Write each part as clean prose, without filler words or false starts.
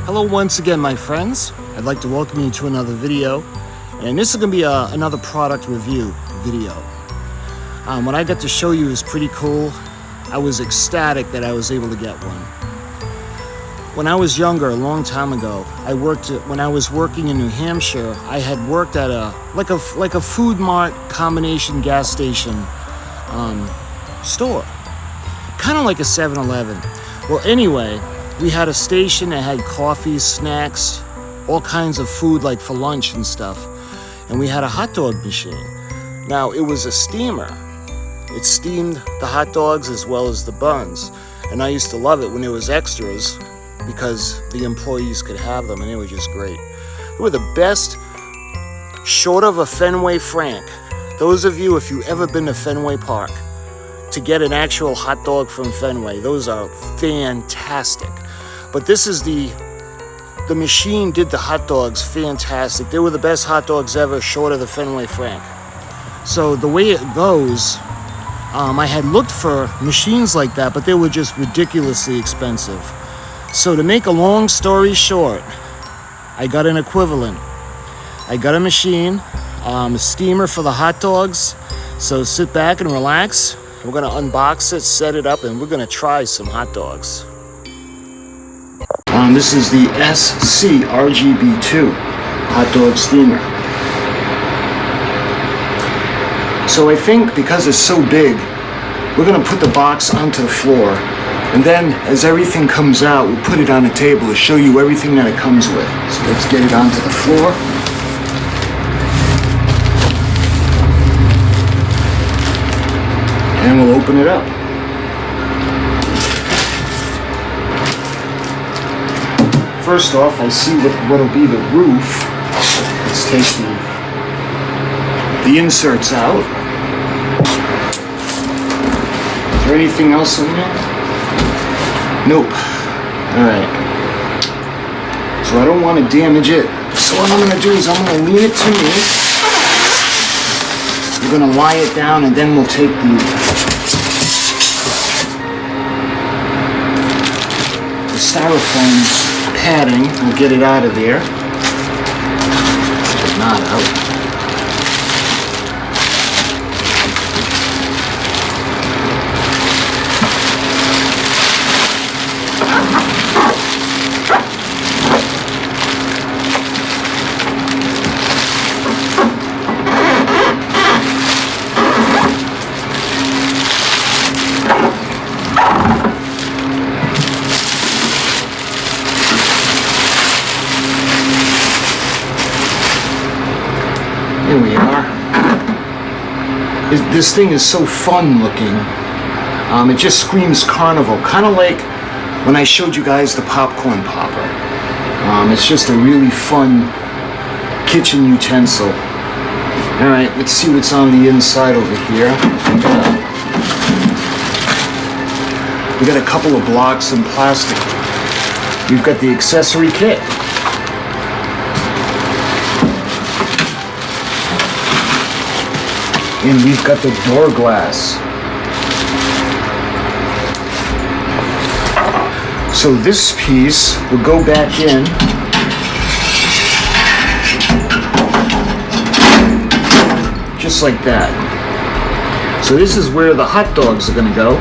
Hello once again, my friends. I'd like to welcome you to another video, and this is going to be another product review video. What I got to show you is pretty cool. I was ecstatic that I was able to get one. When I was younger, a long time ago, when I was working in New Hampshire, I had worked at a food mart combination gas station store, kind of like a 7-Eleven. Well, anyway, we had a station that had coffee, snacks, all kinds of food like for lunch and stuff. And we had a hot dog machine. Now, it was a steamer. It steamed the hot dogs as well as the buns. And I used to love it when there was extras because the employees could have them, and they were just great. They were the best, short of a Fenway Frank. Those of you, if you've ever been to Fenway Park, to get an actual hot dog from Fenway, those are fantastic. But this is the machine did the hot dogs fantastic. They were the best hot dogs ever, short of the Fenway Frank. So the way it goes, I had looked for machines like that, but they were just ridiculously expensive. So to make a long story short, I got an equivalent. I got a machine, a steamer for the hot dogs. So sit back and relax. We're gonna unbox it, set it up, and we're gonna try some hot dogs. This is the SC-RGB-2 hot dog steamer. So I think because it's so big, we're gonna put the box onto the floor, and then as everything comes out, we'll put it on a table to show you everything that it comes with. So let's get it onto the floor. And we'll open it up. First off, I see what'll be the roof. Let's take the inserts out. Is there anything else in there? Nope. Alright. So I don't want to damage it. So what I'm going to do is I'm going to lean it to me. We're going to lie it down, and then we'll take the styrofoam padding. We'll get it out of there. It's not out. Here we are. This thing is so fun looking. It just screams carnival, kind of like when I showed you guys the popcorn popper. It's just a really fun kitchen utensil. Alright, let's see what's on the inside over here. We got a couple of blocks in plastic. We've got the accessory kit. And we've got the door glass. So this piece will go back in. Just like that. So this is where the hot dogs are gonna go,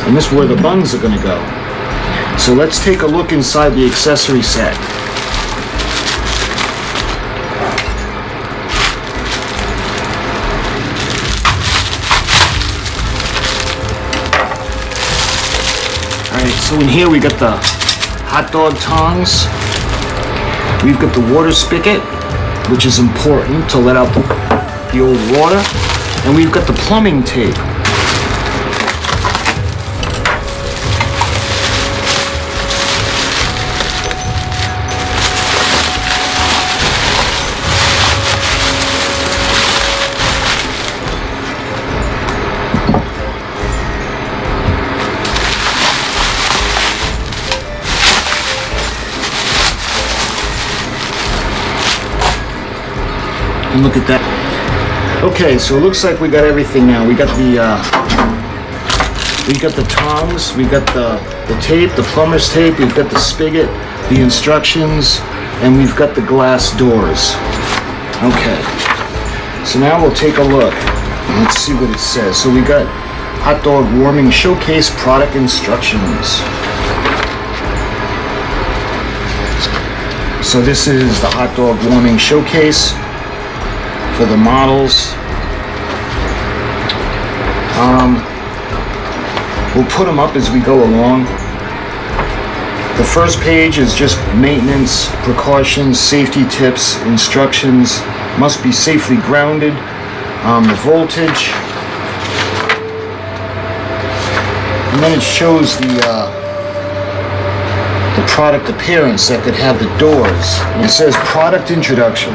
and this is where the buns are gonna go. So let's take a look inside the accessory set. So in here we got the hot dog tongs. We've got the water spigot, which is important to let out the old water. And we've got the plumbing tape. And look at that. Okay, so it looks like we got everything now. We got the tongs, we got the tape, the plumber's tape, we've got the spigot, the instructions, and we've got the glass doors. Okay, so now we'll take a look. Let's see what it says. So we got hot dog warming showcase product instructions. So this is the hot dog warming showcase for the models. We'll put them up as we go along. The first page is just maintenance, precautions, safety tips, instructions, must be safely grounded, the voltage, and then it shows the product appearance that could have the doors. And it says product introduction.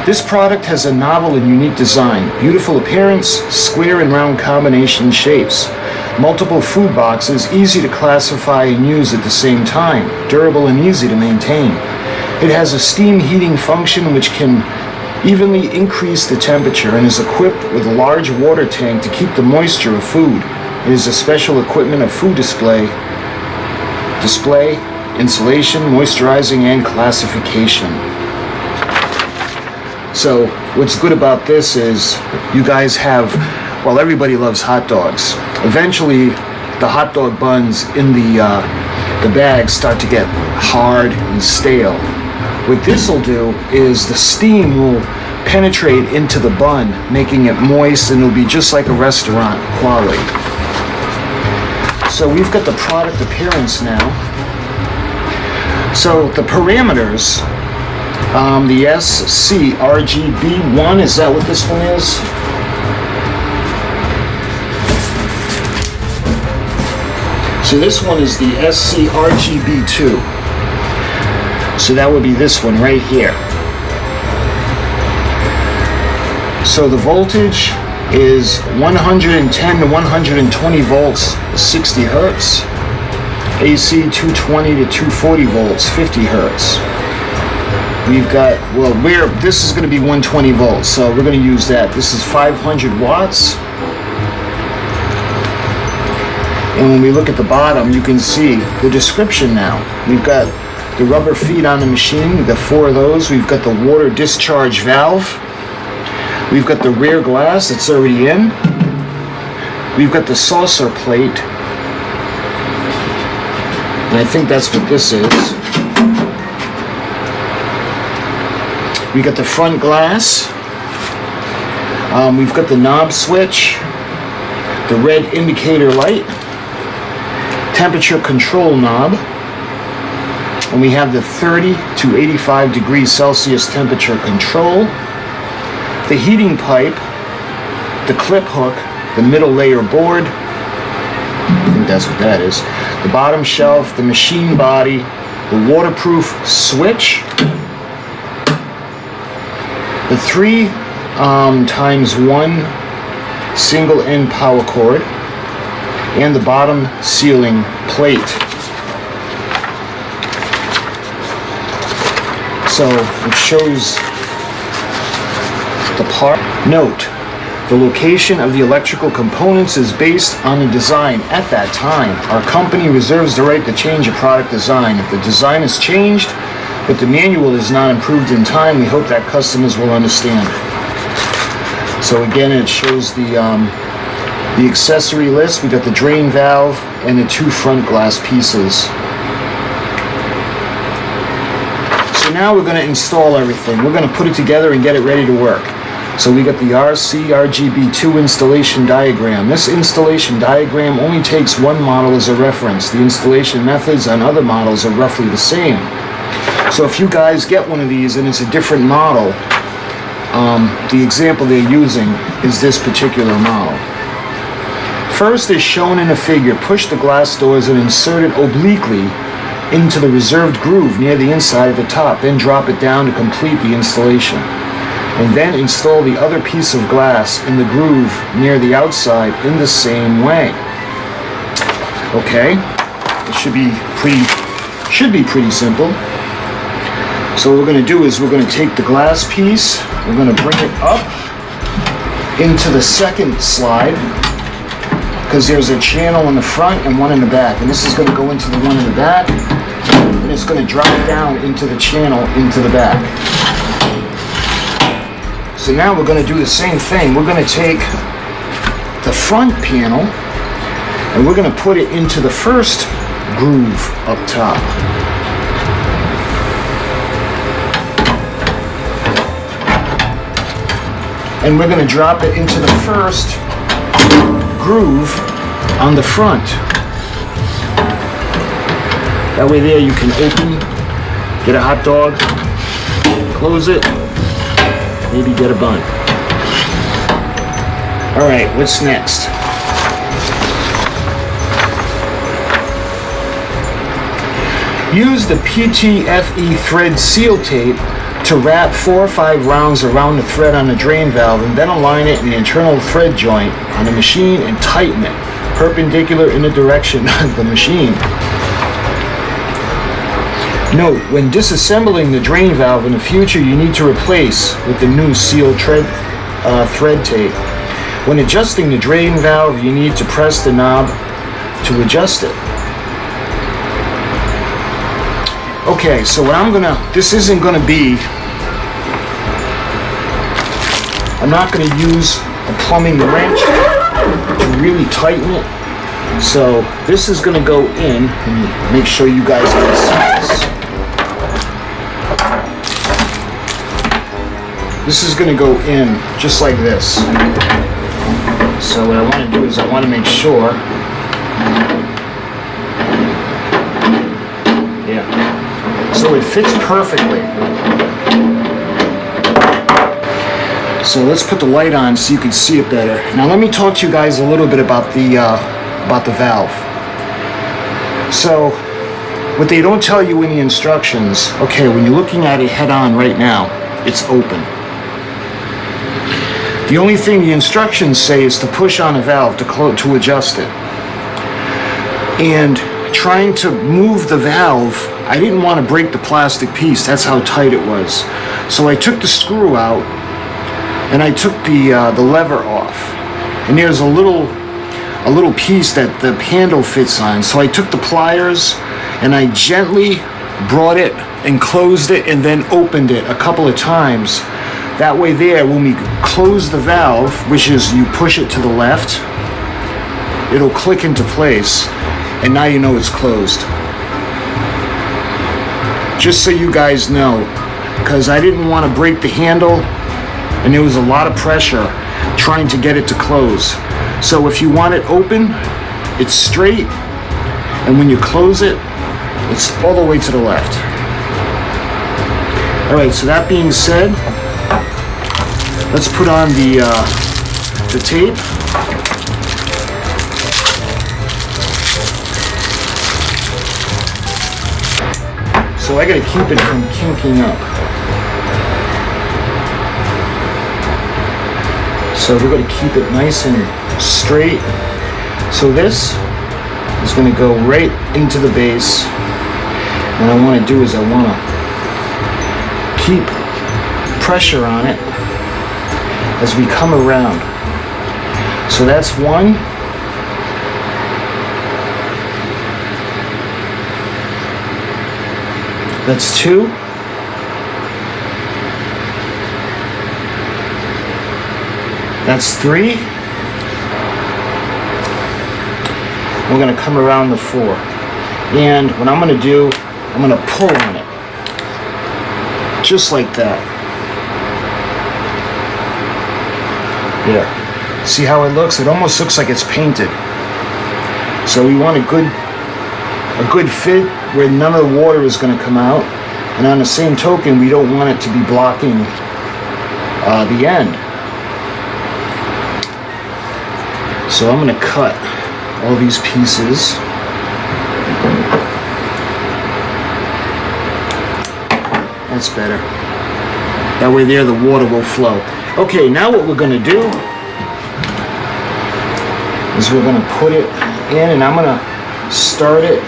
This product has a novel and unique design, beautiful appearance, square and round combination shapes, multiple food boxes, easy to classify and use at the same time, durable and easy to maintain. It has a steam heating function which can evenly increase the temperature and is equipped with a large water tank to keep the moisture of food. It is a special equipment of food display, insulation, moisturizing, and classification. So what's good about this is you guys have, well, everybody loves hot dogs. Eventually the hot dog buns in the bags start to get hard and stale. What this will do is the steam will penetrate into the bun, making it moist, and it'll be just like a restaurant quality. So we've got the product appearance now. So the parameters, the SC-RGB-1, is that what this one is? So this one is the SC-RGB-2. So that would be this one right here. So the voltage is 110 to 120 volts, 60 hertz. AC 220 to 240 volts, 50 hertz. We've got, well, this is going to be 120 volts, so we're going to use that. This is 500 watts. And when we look at the bottom, you can see the description now. We've got the rubber feet on the machine. We've got 4 of those. We've got the water discharge valve. We've got the rear glass that's already in. We've got the saucer plate. And I think that's what this is. We got the front glass. We've got the knob switch, the red indicator light, temperature control knob, and we have the 30 to 85 degrees Celsius temperature control, the heating pipe, the clip hook, the middle layer board, I think that's what that is, the bottom shelf, the machine body, the waterproof switch, the 3x1 single end power cord, and the bottom sealing plate. So it shows the part. Note, the location of the electrical components is based on the design at that time. Our company reserves the right to change a product design. If the design is changed, but the manual is not improved in time, we hope that customers will understand. So again, it shows the accessory list. We got the drain valve and the 2 front glass pieces. So now we're going to install everything. We're going to put it together and get it ready to work. So we got the SC-RGB-2 installation diagram. This installation diagram only takes one model as a reference. The installation methods on other models are roughly the same. So if you guys get one of these and it's a different model, the example they're using is this particular model. First, as shown in the figure, push the glass doors and insert it obliquely into the reserved groove near the inside of the top, then drop it down to complete the installation. And then install the other piece of glass in the groove near the outside in the same way. Okay, it should be pretty simple. So what we're going to do is we're going to take the glass piece, we're going to bring it up into the second slide, because there's a channel in the front and one in the back, and this is going to go into the one in the back, and it's going to drop down into the channel into the back. So now we're going to do the same thing. We're going to take the front panel and we're going to put it into the first groove up top. And we're going to drop it into the first groove on the front. That way there you can open, get a hot dog, close it, maybe get a bun. All right, what's next? Use the PTFE thread seal tape to wrap 4 or 5 rounds around the thread on the drain valve and then align it in the internal thread joint on the machine and tighten it perpendicular in the direction of the machine. Note, when disassembling the drain valve in the future, you need to replace with the new seal thread tape. When adjusting the drain valve, you need to press the knob to adjust it. Okay, so what this isn't gonna be, I'm not gonna use a plumbing wrench to really tighten it. So this is gonna go in, and make sure you guys can see this. This is going to go in just like this. So what I want to do is I want to make sure, yeah, so it fits perfectly. So let's put the light on so you can see it better. Now let me talk to you guys a little bit about the valve. So what they don't tell you in the instructions, okay, when you're looking at it head on right now, it's open. The only thing the instructions say is to push on a valve to adjust it. And trying to move the valve, I didn't want to break the plastic piece. That's how tight it was. So I took the screw out and I took the lever off. And there's a little piece that the handle fits on. So I took the pliers and I gently brought it and closed it and then opened it a couple of times. That way there, when we close the valve, which is you push it to the left, it'll click into place, and now you know it's closed. Just so you guys know, because I didn't want to break the handle, and there was a lot of pressure trying to get it to close. So if you want it open, it's straight, and when you close it, it's all the way to the left. All right, so that being said, let's put on the tape. So I gotta keep it from kinking up. So we're gonna keep it nice and straight. So this is gonna go right into the base. What I wanna do is I wanna keep pressure on it as we come around. So that's one. That's two. That's three. We're gonna come around the four. And what I'm gonna do, I'm gonna pull on it. Just like that. Yeah. See how it looks? It almost looks like it's painted. So we want a good fit where none of the water is going to come out. And on the same token, we don't want it to be blocking the end. So I'm going to cut all these pieces. That's better. That way there the water will flow. Okay, now what we're going to do is we're going to put it in, and I'm going to start it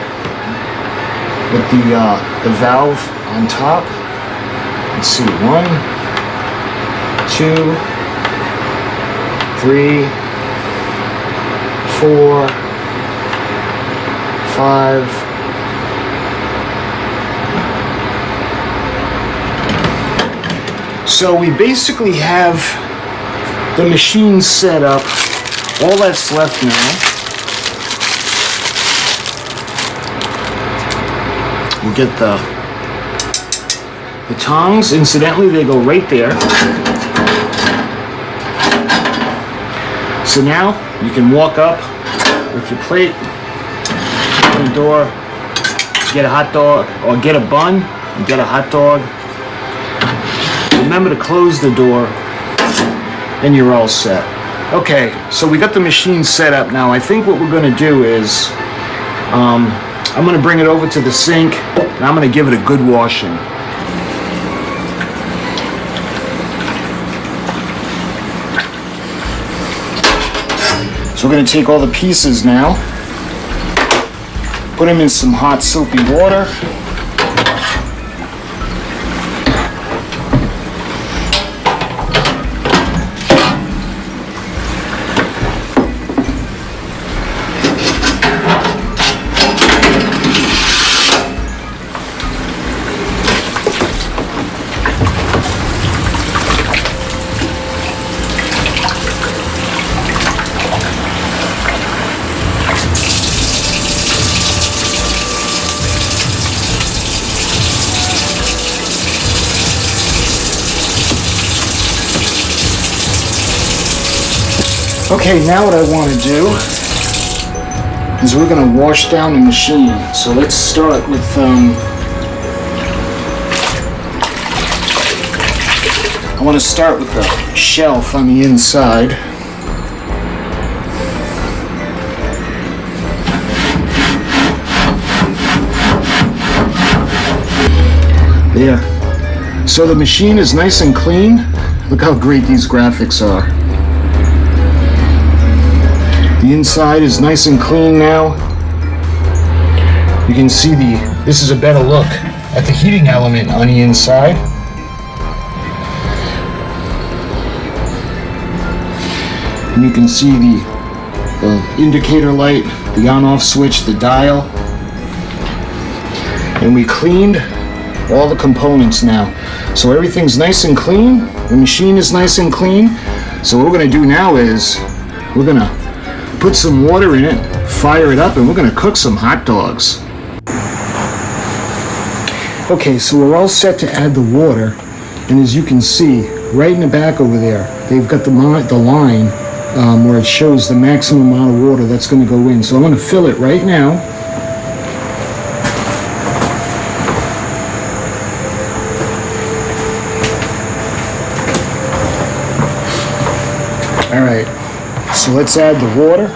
with the valve on top. Let's see, 1, 2, 3, 4, 5. So we basically have the machine set up. All that's left now, we'll get the tongs. Incidentally, they go right there. So now you can walk up with your plate, open the door, get a hot dog, or get a bun and get a hot dog. Remember to close the door, and you're all set. Okay, so we got the machine set up now. I think what we're gonna do is, I'm gonna bring it over to the sink, and I'm gonna give it a good washing. So we're gonna take all the pieces now, put them in some hot soapy water. Okay, now what I want to do is we're going to wash down the machine. So let's start with, I want to start with the shelf on the inside. There. So the machine is nice and clean. Look how great these graphics are. The inside is nice and clean now. You can see this is a better look at the heating element on the inside. And you can see the indicator light, the on-off switch, the dial. And we cleaned all the components now. So everything's nice and clean. The machine is nice and clean. So what we're gonna do now is we're gonna put some water in it, fire it up, and we're gonna cook some hot dogs. Okay, so we're all set to add the water, and as you can see, right in the back over there, they've got the line where it shows the maximum amount of water that's gonna go in. So I'm gonna fill it right now. All right. So let's add the water.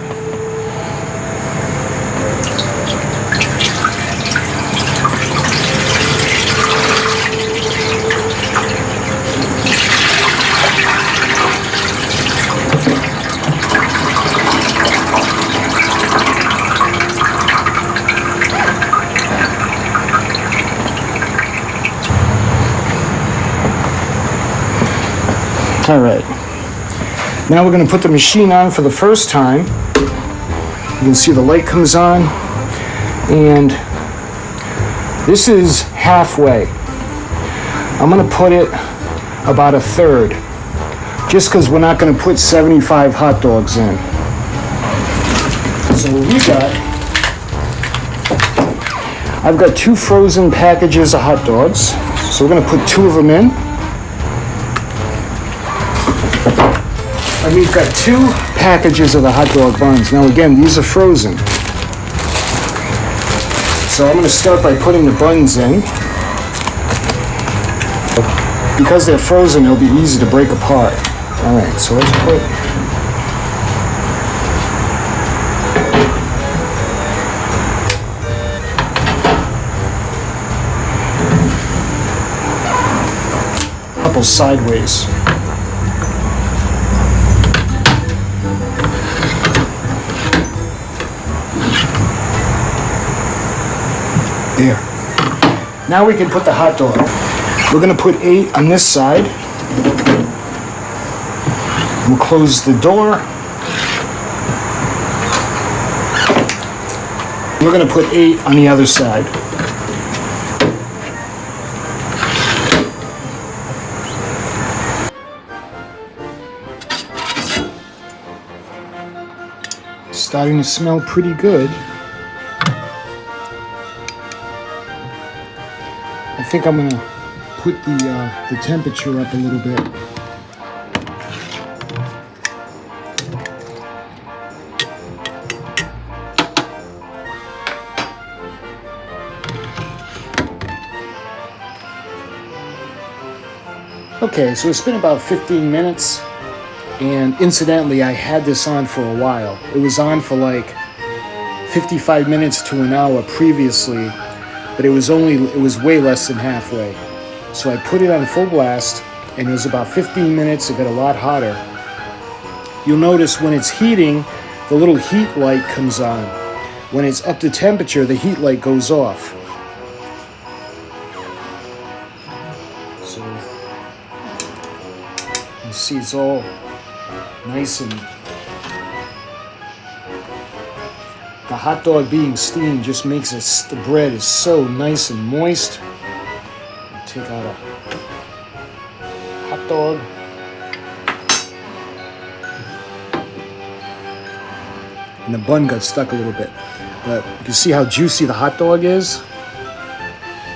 All right. Now we're going to put the machine on for the first time. You can see the light comes on, and this is halfway. I'm going to put it about a third, just because we're not going to put 75 hot dogs in. So what we got, I've got 2 frozen packages of hot dogs, so we're going to put 2 of them in. And we've got 2 packages of the hot dog buns. Now again, these are frozen. So I'm going to start by putting the buns in. Because they're frozen, they'll be easy to break apart. All right, so let's put a couple sideways. There. Now we can put the hot dog. We're going to put 8 on this side. We'll close the door. We're going to put 8 on the other side. starting to smell pretty good. I think I'm gonna put the temperature up a little bit. Okay, so it's been about 15 minutes, and incidentally, I had this on for a while. It was on for like 55 minutes to an hour previously, but it was way less than halfway. So I put it on full blast, and it was about 15 minutes. It got a lot hotter. You'll notice when it's heating, the little heat light comes on. When it's up to temperature, the heat light goes off. So you see it's all nice, and the hot dog being steamed just makes the bread is so nice and moist. Take out a hot dog. And the bun got stuck a little bit, but you can see how juicy the hot dog is.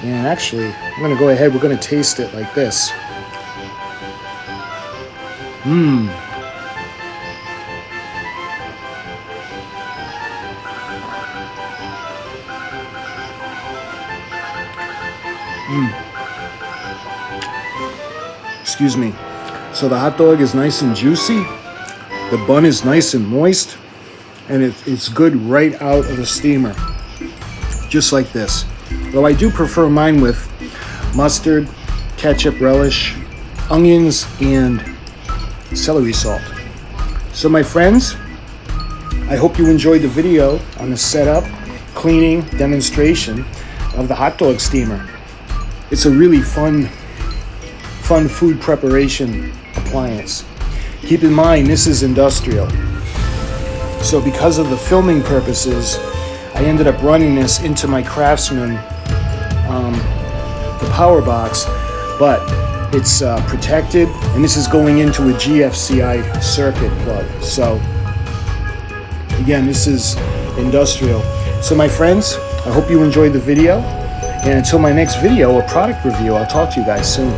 And actually, I'm gonna go ahead, we're gonna taste it like this. Excuse me. So the hot dog is nice and juicy, the bun is nice and moist, and it's good right out of the steamer, just like this. Though I do prefer mine with mustard, ketchup relish, onions, and celery salt. So my friends, I hope you enjoyed the video on the setup, cleaning, demonstration of the hot dog steamer. It's a really fun food preparation appliance. Keep in mind, this is industrial. So because of the filming purposes, I ended up running this into my Craftsman, the power box, but it's protected, and this is going into a GFCI circuit plug. So again, this is industrial. So my friends, I hope you enjoyed the video, and until my next video or product review, I'll talk to you guys soon.